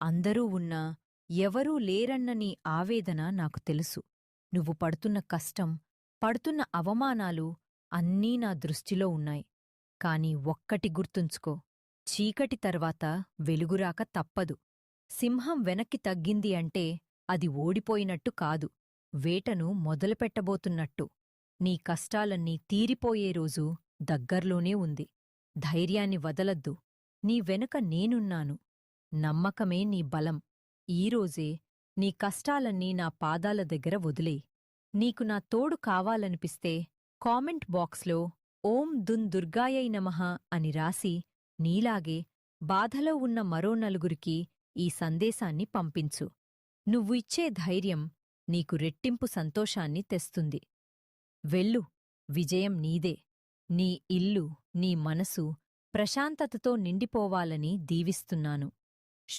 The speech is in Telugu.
అందరూ ఉన్నా ఎవరూ లేరన్న నీ ఆవేదన నాకు తెలుసు. నువ్వు పడుతున్న కష్టం, పడుతున్న అవమానాలు అన్నీ నా దృష్టిలో ఉన్నాయి. కాని ఒక్కటి గుర్తుంచుకో, చీకటి తర్వాత వెలుగురాక తప్పదు. సింహం వెనక్కి తగ్గింది అంటే అది ఓడిపోయినట్టు కాదు, వేటను మొదలుపెట్టబోతున్నట్టు. నీ కష్టాలన్నీ తీరిపోయే రోజు దగ్గర్లోనే ఉంది. ధైర్యాన్ని వదలద్దు. నీ వెనుక నేనున్నాను. నమ్మకమే నీ బలం. ఈరోజే నీ కష్టాలన్నీ నా పాదాల దగ్గర వదిలేయ్. నీకు నా తోడు కావాలనిపిస్తే కామెంట్ బాక్స్లో ఓం దున్ దుర్గాయై నమః అని రాసి నీలాగే బాధలో ఉన్న మరో నలుగురికి ఈ సందేశాన్ని పంపించు. నువ్వు ఇచ్చే ధైర్యం నీకు రెట్టింపు సంతోషాన్ని తెస్తుంది. వెళ్ళు, విజయం నీదే. నీ ఇల్లు, నీ మనసు ప్రశాంతతతో నిండిపోవాలని దీవిస్తున్నాను.